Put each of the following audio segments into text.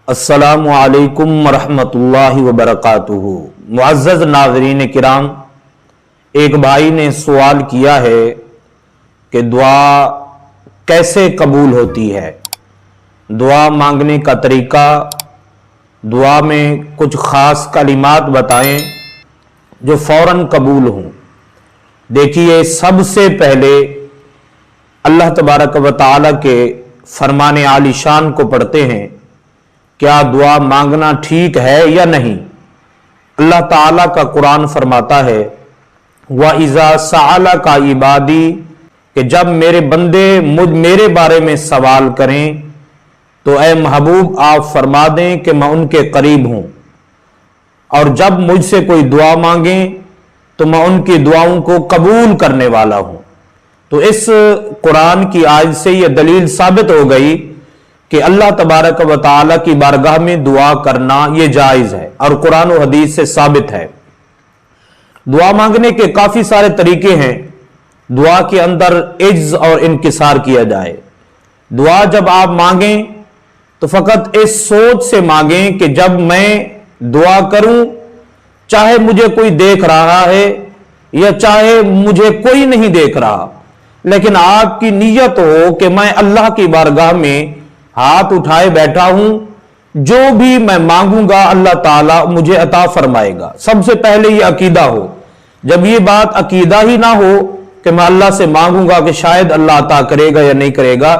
अस्सलामु अलैकुम वरहमतुल्लाहि वबरकातुहू। मुअज़्ज़ज़ नाज़रीन किराम, एक भाई ने सवाल किया है कि दुआ कैसे कबूल होती है, दुआ मांगने का तरीका, दुआ में कुछ ख़ास कलिमात बताएं जो फ़ौरन कबूल हों। देखिए, सबसे पहले अल्लाह तबारक व तआला के फरमाने आलिशान को पढ़ते हैं, क्या दुआ मांगना ठीक है या नहीं। अल्लाह ताला का कुरान फरमाता है, व इज़ा सअला का इबादी, कि जब मेरे बंदे मेरे बारे में सवाल करें तो ए महबूब आप फरमा दें कि मैं उनके करीब हूं, और जब मुझसे कोई दुआ मांगे तो मैं उनकी दुआओं को कबूल करने वाला हूं। तो इस कुरान की आयत से यह दलील साबित हो गई कि अल्लाह तबारक व तआला की बारगाह में दुआ करना यह जायज है और कुरान और हदीस से साबित है। दुआ मांगने के काफी सारे तरीके हैं। दुआ के अंदर इज्ज और इनकिसार किया जाए। दुआ जब आप मांगें तो फकत इस सोच से मांगें कि जब मैं दुआ करूं, चाहे मुझे कोई देख रहा है या चाहे मुझे कोई नहीं देख रहा, लेकिन आपकी नीयत हो कि मैं अल्लाह की बारगाह में हाथ उठाए बैठा हूं, जो भी मैं मांगूंगा अल्लाह ताला मुझे अता फरमाएगा। सबसे पहले ये अकीदा हो। जब ये बात अकीदा ही ना हो कि मैं अल्लाह से मांगूंगा कि शायद अल्लाह अता करेगा या नहीं करेगा,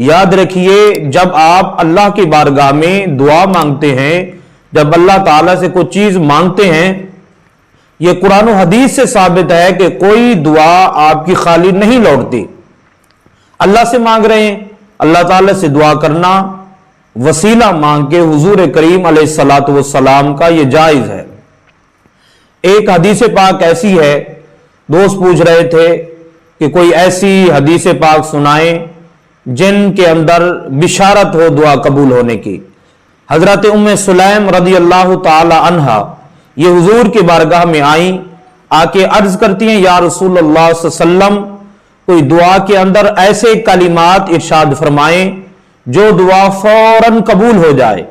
याद रखिए, जब आप अल्लाह की बारगाह में दुआ मांगते हैं, जब अल्लाह ताला से कोई चीज मांगते हैं, यह कुरान और हदीस से साबित है कि कोई दुआ आपकी खाली नहीं लौटती। अल्लाह से मांग रहे हैं, अल्लाह ताला से दुआ करना वसीला मांग के हुजूर करीम अलैहिस्सलातु वस्सलाम का यह जायज है। एक हदीस पाक ऐसी है, दोस्त पूछ रहे थे कि कोई ऐसी हदीस पाक सुनाएं जिनके अंदर बिशारत हो दुआ कबूल होने की। हजरत उम्मे सुलैम रदी अल्लाह ताला अन्हा ये हुजूर की बारगाह में आई, आके अर्ज करती हैं, या रसूलुल्लाह सल्लल्लाहु अलैहि वसल्लम, कोई दुआ के अंदर ऐसे कलिमात इरशाद फरमाएं जो दुआ फौरन कबूल हो जाए।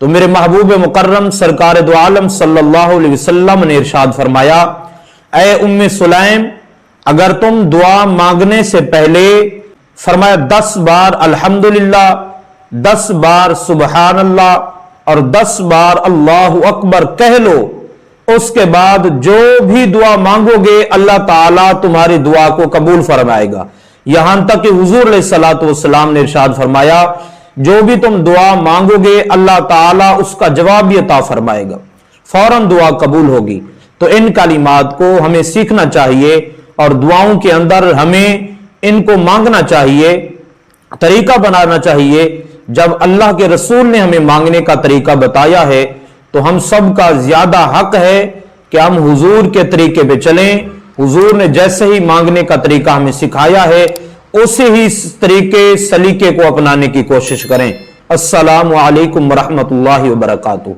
तो मेरे महबूब मुकर्रम सरकार दो आलम सल्लल्लाहु अलैहि वसल्लम ने इरशाद फरमाया, ऐ उम्मे सुलैम, अगर तुम दुआ मांगने से पहले फरमाया 10 बार अल्हम्दुलिल्लाह, 10 बार सुबहान अल्लाह और 10 बार अल्लाहु अकबर कह लो, उसके बाद जो भी दुआ मांगोगे अल्लाह ताला तुम्हारी दुआ को कबूल फरमाएगा। यहां तक कि हुजूर अलैहिस्सलातु वस्सलाम ने इरशाद फरमाया, जो भी तुम दुआ मांगोगे अल्लाह ताला उसका जवाब भी अता फरमाएगा, फौरन दुआ कबूल होगी। तो इन कलिमात को हमें सीखना चाहिए और दुआओं के अंदर हमें इनको मांगना चाहिए, तरीका बनाना चाहिए। जब अल्लाह के रसूल ने हमें मांगने का तरीका बताया है तो हम सब का ज्यादा हक है कि हम हुजूर के तरीके पे चलें। हुजूर ने जैसे ही मांगने का तरीका हमें सिखाया है उसे ही तरीके सलीके को अपनाने की कोशिश करें। अस्सलामु अलैकुम वरहमतुल्लाहि वबरकातुहू।